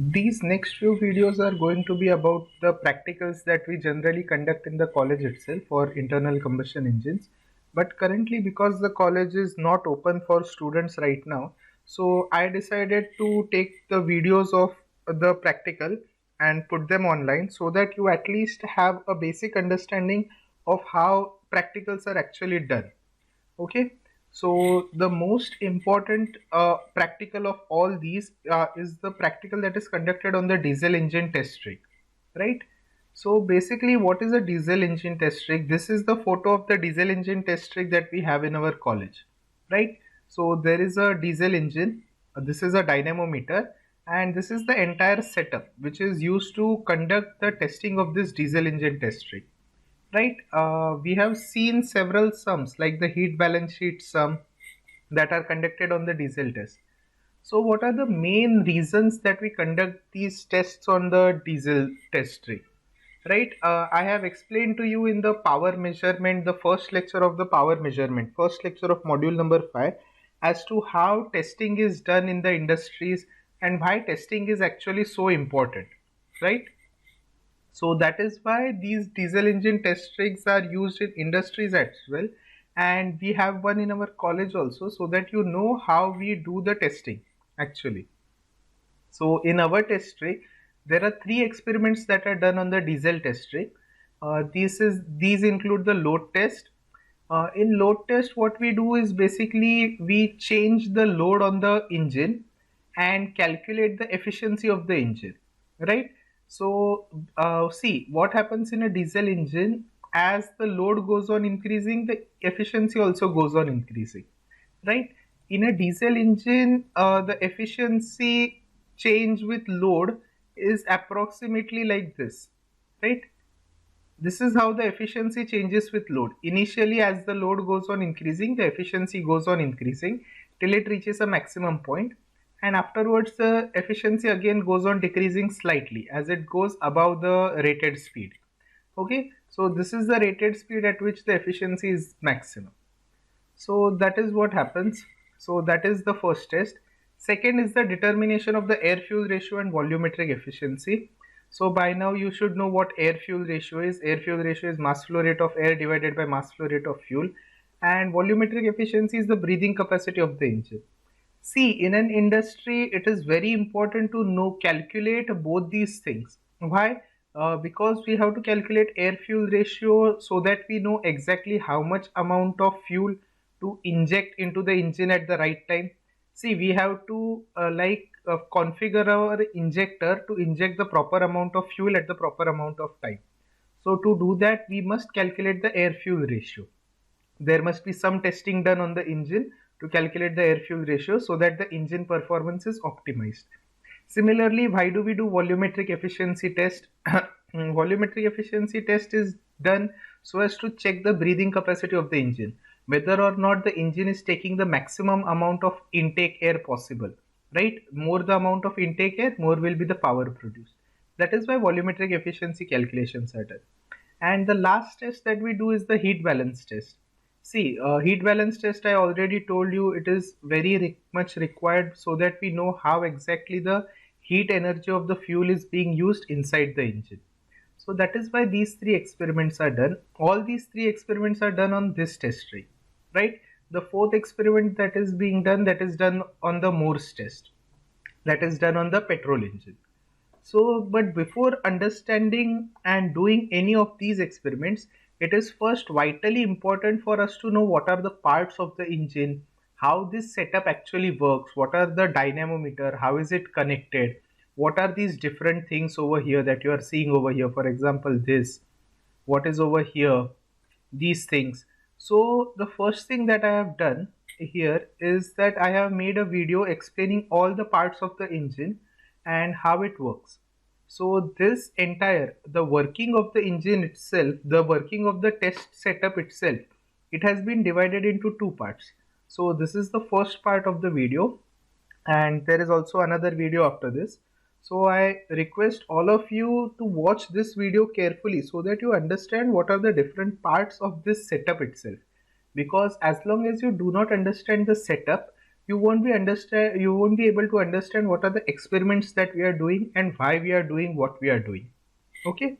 These next few videos are going to be about the practicals that we generally conduct in the college itself for internal combustion engines. But currently, because the college is not open for students right now, so I decided to take the videos of the practical and put them online so that you at least have a basic understanding of how practicals are actually done. Okay, so the most important practical of all these is the practical that is conducted on the diesel engine test rig, right? So basically, what is a diesel engine test rig? This is the photo of the diesel engine test rig that we have in our college, right? So there is a diesel engine, this is a dynamometer, and this is the entire setup which is used to conduct the testing of this diesel engine test rig, right? We have seen several sums like the heat balance sheet sum that are conducted on the diesel test. So what are the main reasons that we conduct these tests on the diesel test rig? Right, I have explained to you in the power measurement, the first lecture of the power measurement, first lecture of module number 5, as to how testing is done in the industries and why testing is actually so important, right? So that is why these diesel engine test rigs are used in industries as well. And we have one in our college also, so that you know how we do the testing actually. So in our test rig, there are three experiments that are done on the diesel test rig. These include the load test. In load test, what we do is basically we change the load on the engine and calculate the efficiency of the engine, right? So see what happens in a diesel engine, as the load goes on increasing, the efficiency also goes on increasing, right? In a diesel engine, the efficiency change with load is approximately like this, right? This is how the efficiency changes with load. Initially, as the load goes on increasing, the efficiency goes on increasing till it reaches a maximum point, and afterwards the efficiency again goes on decreasing slightly as it goes above the rated speed. Okay, so this is the rated speed at which the efficiency is maximum. So that is what happens. So that is the first test. Second is the determination of the air fuel ratio and volumetric efficiency. So by now you should know what air fuel ratio is. Air fuel ratio is mass flow rate of air divided by mass flow rate of fuel. And volumetric efficiency is the breathing capacity of the engine. See, in an industry, it is very important to know, calculate both these things. Why? Because we have to calculate air fuel ratio so that we know exactly how much amount of fuel to inject into the engine at the right time. See, we have to configure our injector to inject the proper amount of fuel at the proper amount of time. So to do that, we must calculate the air fuel ratio. There must be some testing done on the engine to calculate the air fuel ratio so that the engine performance is optimized. Similarly, why do we do volumetric efficiency test? Volumetric efficiency test is done so as to check the breathing capacity of the engine, whether or not the engine is taking the maximum amount of intake air possible, right? More the amount of intake air, more will be the power produced. That is why volumetric efficiency calculations are done. And the last test that we do is the heat balance test. See, heat balance test, I already told you, it is very much required so that we know how exactly the heat energy of the fuel is being used inside the engine. So that is why these three experiments are done. All these three experiments are done on this test rig, right? The fourth experiment that is being done, that is done on the Morse test, that is done on the petrol engine. So, but before understanding and doing any of these experiments, it is first vitally important for us to know what are the parts of the engine, how this setup actually works, what are the dynamometer, how is it connected, what are these different things over here that you are seeing over here. For example, this, what is over here, these things. So the first thing that I have done here is that I have made a video explaining all the parts of the engine and how it works. So this entire, the working of the engine itself, the working of the test setup itself, it has been divided into two parts. So this is the first part of the video, and there is also another video after this. So I request all of you to watch this video carefully so that you understand what are the different parts of this setup itself. Because as long as you do not understand the setup, you won't be able to understand what are the experiments that we are doing and why we are doing what we are doing. Okay.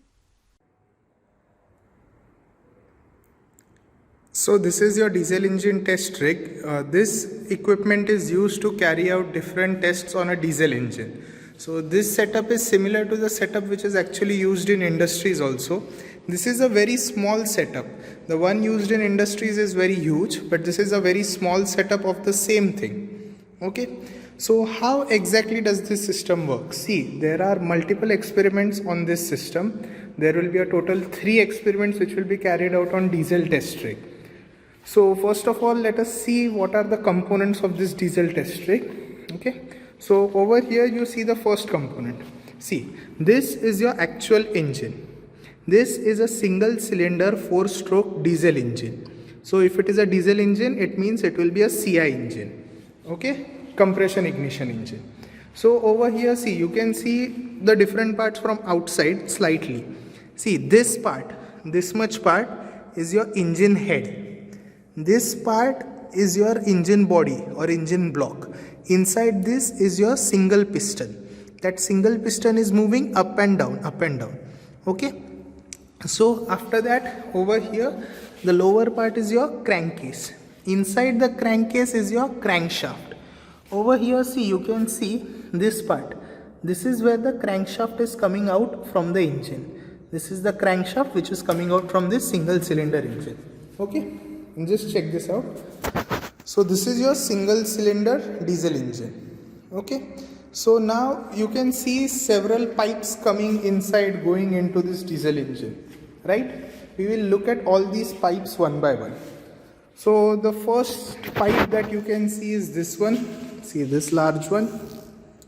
So this is your diesel engine test rig. This equipment is used to carry out different tests on a diesel engine. So this setup is similar to the setup which is actually used in industries also. This is a very small setup. The one used in industries is very huge, but this is a very small setup of the same thing. Okay. So how exactly does this system work? See, there are multiple experiments on this system. There will be a total 3 experiments which will be carried out on diesel test rig. So first of all, let us see what are the components of this diesel test rig. Okay. So over here you see the first component. See, this is your actual engine. This is a single cylinder 4-stroke diesel engine. So if it is a diesel engine, it means it will be a CI engine. Okay, compression ignition engine. So over here, see, you can see the different parts from outside slightly. See, this part, this much part is your engine head. This part is your engine body or engine block. Inside this is your single piston. That single piston is moving up and down, up and down. Okay. So after that, over here, the lower part is your crankcase. Inside the crankcase is your crankshaft. Over here, see, you can see this part. This is where the crankshaft is coming out from the engine. This is the crankshaft which is coming out from this single cylinder engine. Okay, and just check this out. So this is your single cylinder diesel engine. Okay, so now you can see several pipes coming inside going into this diesel engine, right? We will look at all these pipes one by one. So the first pipe that you can see is this one. See this large one.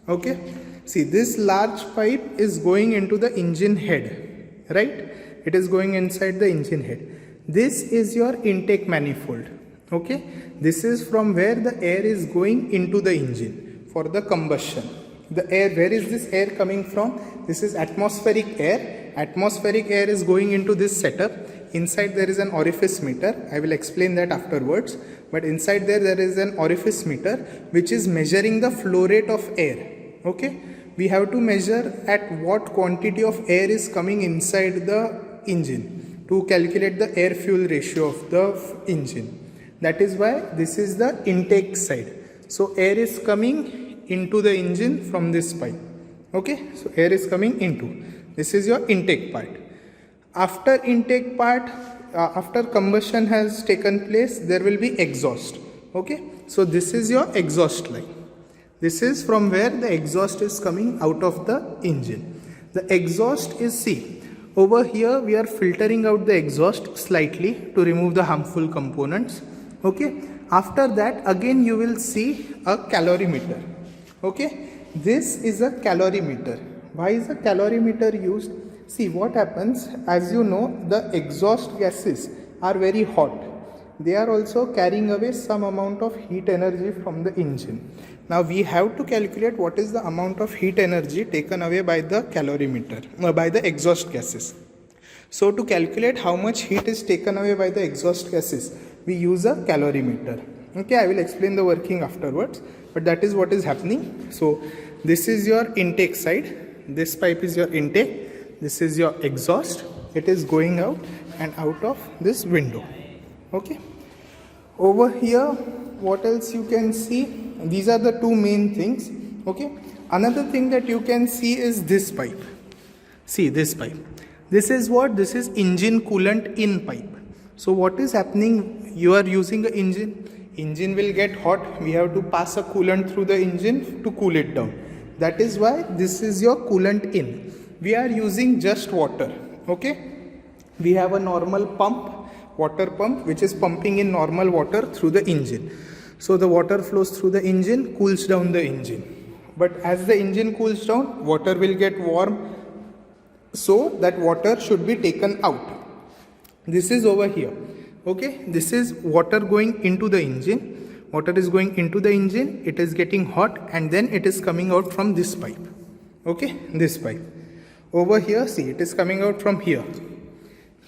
Okay, see this large pipe is going into the engine head, right? It is going inside the engine head. This is your intake manifold. Okay, this is from where the air is going into the engine for the combustion. The air, where is this air coming from? This is atmospheric air. Atmospheric air is going into this setup. Inside there is an orifice meter. I will explain that afterwards. But inside there is an orifice meter which is measuring the flow rate of air. Okay, we have to measure at what quantity of air is coming inside the engine to calculate the air fuel ratio of the engine. That is why this is the intake side. So air is coming into the engine from this pipe. Okay, so air is coming into. This is your intake part. After intake part, after combustion has taken place, there will be exhaust. Okay, so this is your exhaust line. This is from where the exhaust is coming out of the engine. The exhaust is, see, over here we are filtering out the exhaust slightly to remove the harmful components. Okay, after that again you will see a calorimeter. Okay, this is a calorimeter. Why is a calorimeter used? See, what happens, as you know, the exhaust gases are very hot. They are also carrying away some amount of heat energy from the engine. Now we have to calculate what is the amount of heat energy taken away by the calorimeter, by the exhaust gases. So to calculate how much heat is taken away by the exhaust gases, we use a calorimeter. Okay, I will explain the working afterwards, but that is what is happening. So this is your intake side. This pipe is your intake. This is your exhaust. It is going out and out of this window. Okay. Over here, what else you can see? These are the two main things. Okay. Another thing that you can see is this pipe. See this pipe. This is what? This is engine coolant in pipe. So what is happening? You are using the engine will get hot. We have to pass a coolant through the engine to cool it down. That is why this is your coolant in. We are using just water. Okay. We have a normal pump, water pump, which is pumping in normal water through the engine. So the water flows through the engine, cools down the engine. But as the engine cools down, water will get warm. So that water should be taken out. This is over here. Okay, this is water going into the engine. Water is going into the engine. It is getting hot and then it is coming out from this pipe. Okay, this pipe. Over here, see, it is coming out from here.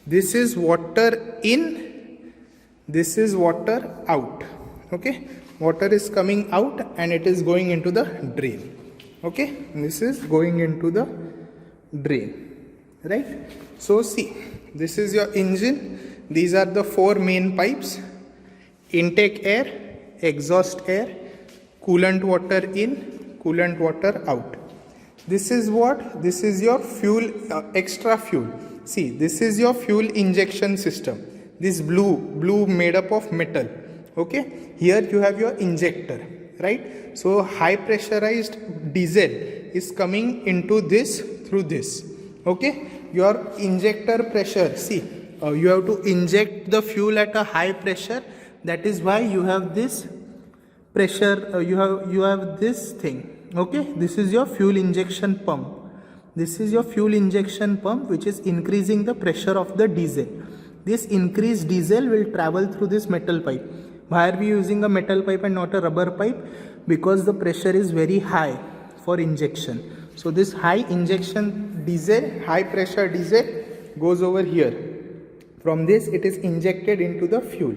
This is water in. This is water out. Okay, water is coming out and it is going into the drain. Okay, this is going into the drain, right? So see, this is your engine. These are the four main pipes: intake air, exhaust air, coolant water in, coolant water out. This is what? This is your fuel, extra fuel. See, this is your fuel injection system. This blue made up of metal. Okay, here you have your injector, right? So high pressurized diesel is coming into this through this. Okay, your injector pressure, see, you have to inject the fuel at a high pressure. That is why you have this pressure, you have this thing. Okay, this is your fuel injection pump. This is your fuel injection pump, which is increasing the pressure of the diesel. This increased diesel will travel through this metal pipe. Why are we using a metal pipe and not a rubber pipe? Because the pressure is very high for injection. So this high injection diesel, high pressure diesel goes over here. From this it is injected into the fuel.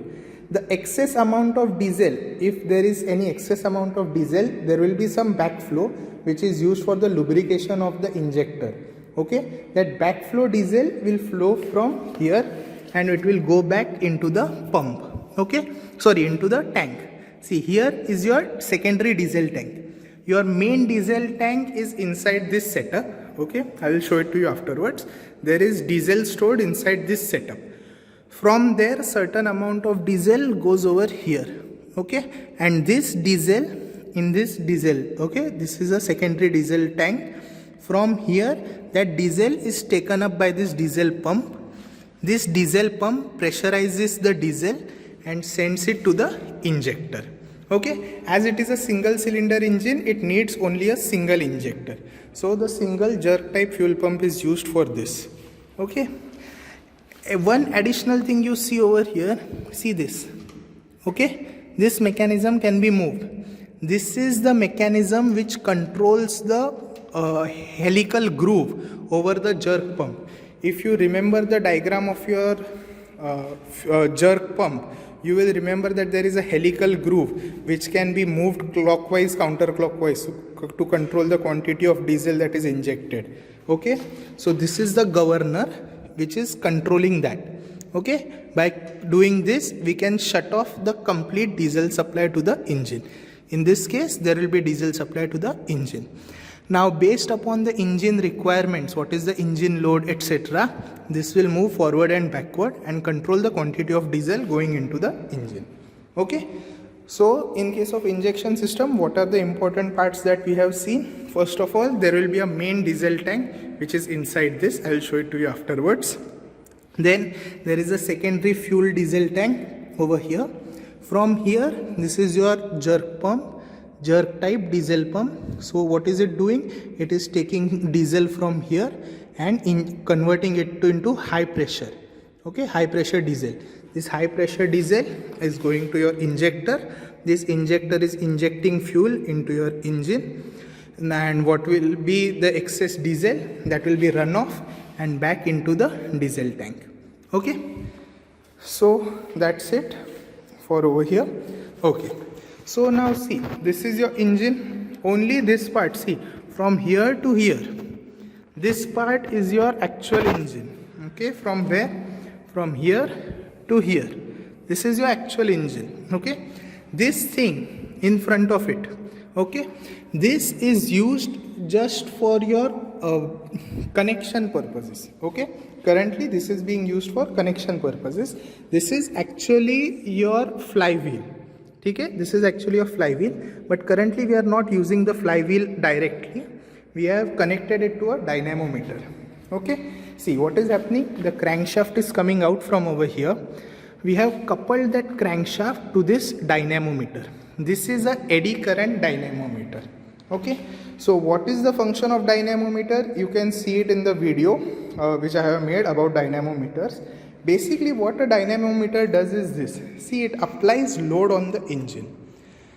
The excess amount of diesel, if there is any excess amount of diesel, there will be some backflow which is used for the lubrication of the injector. Okay, that backflow diesel will flow from here and it will go back into the pump. Okay, sorry, into the tank. See, here is your secondary diesel tank. Your main diesel tank is inside this setup. Okay, I will show it to you afterwards. There is diesel stored inside this setup. From there, certain amount of diesel goes over here. Okay, and this diesel, in this diesel, okay, this is a secondary diesel tank. From here, that diesel is taken up by this diesel pump. This diesel pump pressurizes the diesel and sends it to the injector. Okay, as it is a single cylinder engine, it needs only a single injector. So the single jerk type fuel pump is used for this. Okay, one additional thing you see over here, see this. Okay, this mechanism can be moved. This is the mechanism which controls the helical groove over the jerk pump. If you remember the diagram of your jerk pump, you will remember that there is a helical groove which can be moved clockwise, counterclockwise to control the quantity of diesel that is injected. Okay, so this is the governor which is controlling that. Okay, by doing this we can shut off the complete diesel supply to the engine. In this case, there will be diesel supply to the engine. Now, based upon the engine requirements, what is the engine load, etc., this will move forward and backward and control the quantity of diesel going into the engine. Okay, so in case of injection system, what are the important parts that we have seen? First of all, there will be a main diesel tank which is inside this. I will show it to you afterwards. Then there is a secondary fuel diesel tank over here. From here, this is your jerk pump, jerk type diesel pump. So what is it doing? It is taking diesel from here and converting it into high pressure. Okay, high pressure diesel. This high pressure diesel is going to your injector. This injector is injecting fuel into your engine, and what will be the excess diesel, that will be run off and back into the diesel tank. Okay, so that's it for over here. Okay, so now see, this is your engine. Only this part, see, from here to here, this part is your actual engine. Okay, from where? From here to here, this is your actual engine. Okay, this thing in front of it, okay, this is used just for your connection purposes. Okay, currently this is being used for connection purposes. This is actually your flywheel. Okay, this is actually a flywheel, but currently we are not using the flywheel directly. We have connected it to a dynamometer. Okay, see what is happening. The crankshaft is coming out from over here. We have coupled that crankshaft to this dynamometer. This is a eddy current dynamometer. Okay, so what is the function of dynamometer? You can see it in the video which I have made about dynamometers. Basically what a dynamometer does is this. See, it applies load on the engine.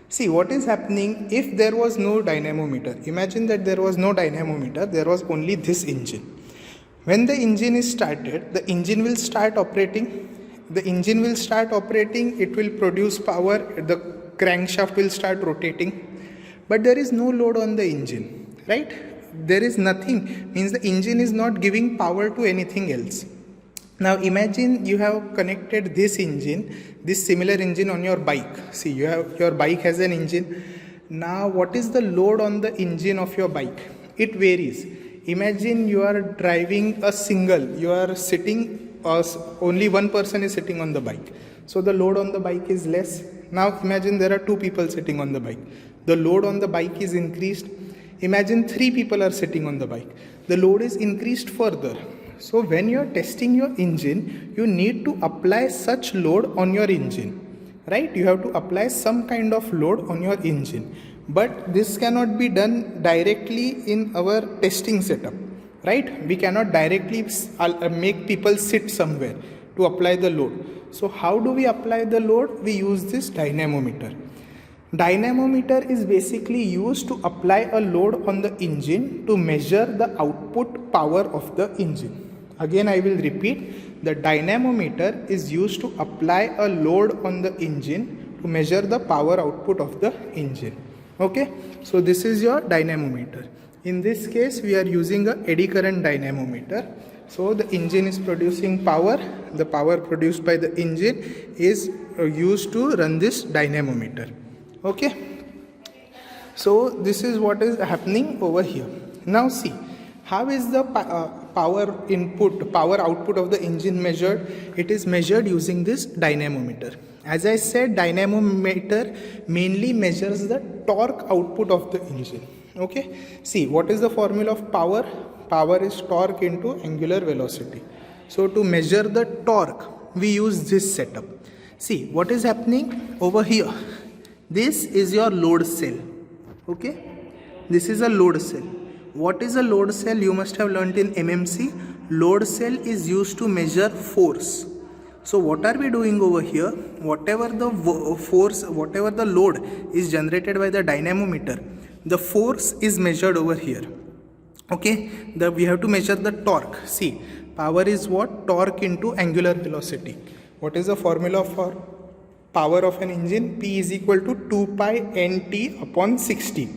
See what is happening if there was no dynamometer. Imagine that there was no dynamometer, there was only this engine. When the engine is started, the engine will start operating. The engine will start operating, it will produce power, the crankshaft will start rotating, but there is no load on the engine, right? There is nothing, means the engine is not giving power to anything else. Now imagine you have connected this engine, this similar engine on your bike. See, your bike has an engine. Now what is the load on the engine of your bike? It varies. Imagine you are driving a single, you are sitting, only one person is sitting on the bike. So the load on the bike is less. Now imagine there are two people sitting on the bike. The load on the bike is increased. Imagine three people are sitting on the bike. The load is increased further. So when you are testing your engine, you need to apply such load on your engine, right? You have to apply some kind of load on your engine. But this cannot be done directly in our testing setup, right? We cannot directly make people sit somewhere to apply the load. So how do we apply the load? We use this dynamometer. Dynamometer is basically used to apply a load on the engine to measure the output power of the engine. Again, I will repeat, the dynamometer is used to apply a load on the engine to measure the power output of the engine. Okay, so this is your dynamometer. In this case, we are using a eddy current dynamometer. So the engine is producing power. The power produced by the engine is used to run this dynamometer. Okay, so this is what is happening over here. Now see, how is the power output of the engine measured? It is measured using this dynamometer. As I said, dynamometer mainly measures the torque output of the engine. Okay, see, what is the formula of power? Power is torque into angular velocity. So to measure the torque, we use this setup. See, what is happening over here? This is your load cell. Okay, this is a load cell. What is a load cell? You must have learnt in MMC. Load cell is used to measure force. So what are we doing over here? Whatever the force, whatever the load is generated by the dynamometer, the force is measured over here. Okay, we have to measure the torque. See, power is what? Torque into angular velocity. What is the formula for power of an engine? P is equal to 2 pi nt upon 60.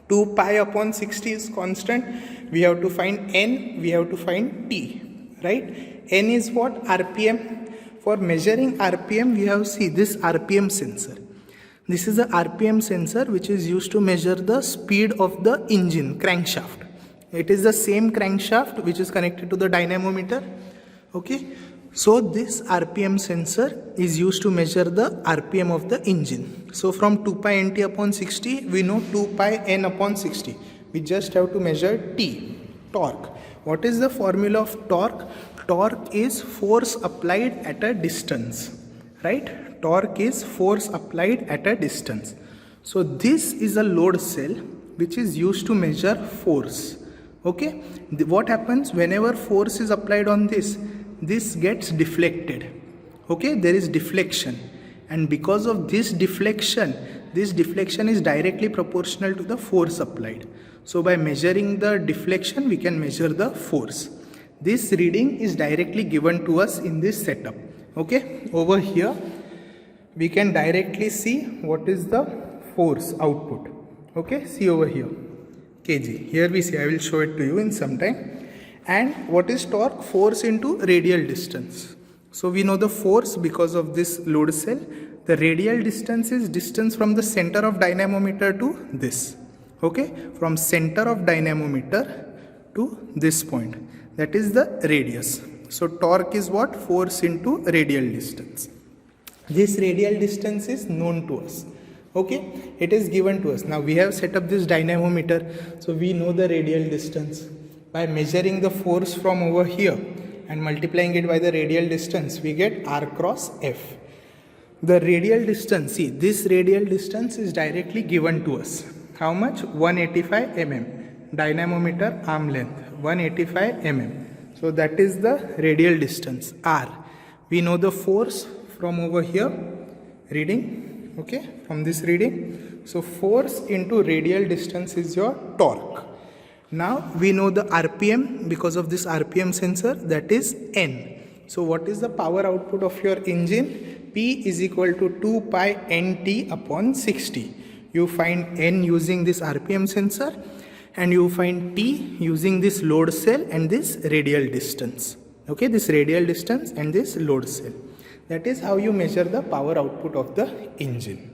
2 pi upon 60 is constant. We have to find n, we have to find t, right? N is what? RPM. For measuring RPM, we have, see, this RPM sensor. This is a RPM sensor which is used to measure the speed of the engine crankshaft. It is the same crankshaft which is connected to the dynamometer. Okay, so this RPM sensor is used to measure the RPM of the engine. So from 2 pi nt upon 60, we know 2 pi n upon 60. We just have to measure T, torque. What is the formula of torque? Torque is force applied at a distance, right? Torque is force applied at a distance. So this is a load cell which is used to measure force. Okay, what happens whenever force is applied on this? This gets deflected. Okay, there is deflection, and because of this deflection is directly proportional to the force applied. So by measuring the deflection, we can measure the force. This reading is directly given to us in this setup. Okay, over here we can directly see what is the force output. Okay, see over here, kg. Here we see, I will show it to you in some time. And what is torque? Force into radial distance. So we know the force because of this load cell. The radial distance is distance from the center of dynamometer to this. Okay, from center of dynamometer to this point. That is the radius. So torque is what? Force into radial distance. This radial distance is known to us. Okay, it is given to us. Now we have set up this dynamometer, so we know the radial distance. By measuring the force from over here and multiplying it by the radial distance, we get R cross F. The radial distance, see, this radial distance is directly given to us. How much? 185 mm. Dynamometer arm length 185 mm. So that is the radial distance R. We know the force from over here reading. Okay, from this reading. So force into radial distance is your torque. Now we know the RPM because of this RPM sensor, that is N. So what is the power output of your engine? P is equal to 2 pi nt upon 60. You find N using this RPM sensor, and you find T using this load cell and this radial distance. Okay, this radial distance and this load cell. That is how you measure the power output of the engine.